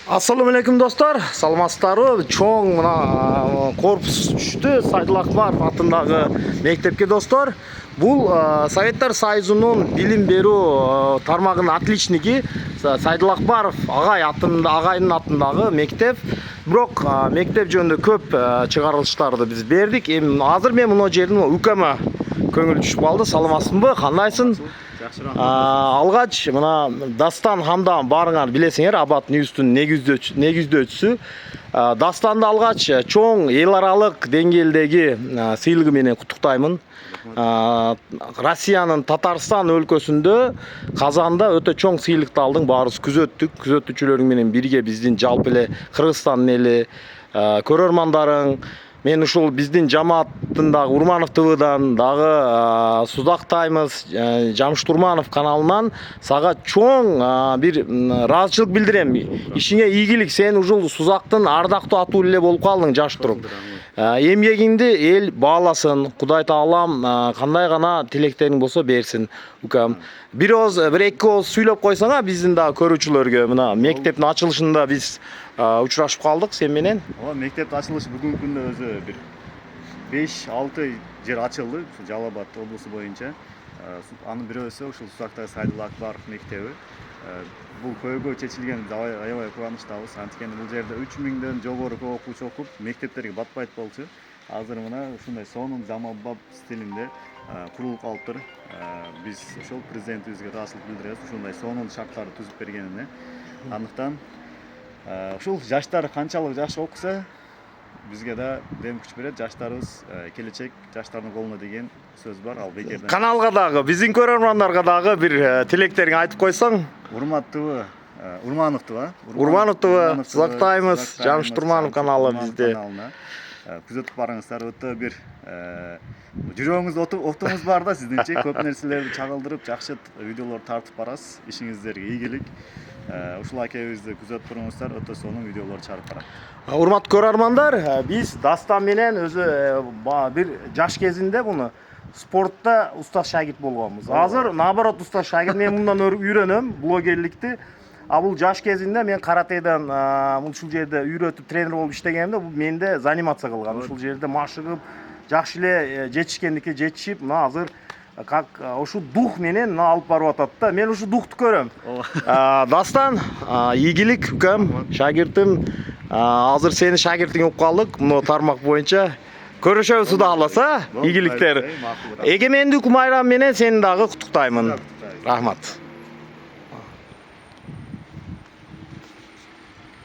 Assalamu алейкум достар, саламатсыздарбы? Чоң мына корпус түштү Сайдул Акбаров атындагы мектепке достар. Бул Советтер Союзунун билим берүү тармагынын отличники Сайдул Акбаров агайдын атындагы мектеп. Бирок мектеп жөнүндө көп чыгарылыштарды биз бердик. Эми азыр мен мына жердин укама көңүл түшүп калды. Саламатсызбы? Кандайсың? Алгач мына Дастан Хамдан барыңар билесиңер, Абат Ньюстун негиздөөчүсү. Дастанды алгач чоң эл аралык деңгээлдеги сыйлыгы менен куттуктаймын. Россиянын Татарстан өлкөсүндө Казанда өтө чоң сыйлыкты алдың, баарыбыз күзөттүк. Күзөтүүчүлөрүң менен бирге биздин жалпы эле Кыргызстандын эли көрөрмандарың, мен ушул биздин жамааттын дагы Урманов ТВдан дагы судактаймыз, Жамшыт Урманов каналынан сага чоң бир ыраазычылык билдирем. Ишиңе ийгилик, сен ушул Сузактын ардактуу атуу эле болуп калдың жаш туруп. Эмгегиңди эл бааласын, Кудай Таалам кандай гана тилектериң болсо берсин, укам. Бир эки ооз сүйлөп койсоң, биздин дагы көрүүчүлөргө мына мектептин ачылышында биз учурашып калдык сен менен. Мектептин ачылышы бүгүнкү күндө өзү бир 5-6 жер ачылды, Жалал Абад облусу боюнча. Анын бирөөсү ушул Сузактагы Сайдул Акбаров мектеби. Бул көйгөй чечилген, аябай кубанычтабыз. Анткени бул жерде 3000ден жогору окуучу окуп, мектептерге батпайт болчу. Азыр мына ушундай сонун заманбап стилинде курулуп калыптыр. Биз ошол президентибизге ыраазычылык билдиребиз, ушундай сонун шарттарды түзүп бергенине. Андыктан ушул жаштар канчалык жакшы окуса, бизге да дем күч берет. Жаштарыбыз келечек, жаштардын колунда деген сөз бар. Ал бекерден. Каналга дагы, биздин көрөрмандарга дагы бир тилектериңди айтып койсоң. Урмат ТВ, Урманов ТВ, Урманов ТВ, Сузактаймыз, Жамшыт Урманов каналы бизде. Күзөтүп барыңыздар, өтө бир жүрөгүңүздө оптумуз бар да сиздинчи. Көп нерселерди чагылдырып, жакшы видеолор тартып барасыз. Ишиңиздерге ийгилик. Ушул акебизди күзөтүп туруңуздар, өтө сонун видеолор чыгарып барат. Урматтуу көрөрмандар, биз Дастан менен өзү бир жаш кезинде муну спортта уста шагирт болгонбуз. Азыр наоборот уста шагирт, мен мындан үйрөнөм блогерликти. Бул жаш кезинде мен каратеден ушул жерде үйрөтүп тренер болуп иштегенде, бул менде занимация кылган. Ушул жерде машыгып, жакшы эле жетишкендикке жетишип, мына азыр как ушу дух менен алып барып атат да. Мен ушу духту көрөм. Дастан, ийгилик укам, шагиртим. Азыр сени шагиртиң болуп калдык, мына тармак боюнча. Көрүшөбүз Кудай кааласа, ийгиликтер. Эгемендик майрамы менен сени дагы куттуктаймын. Рахмат.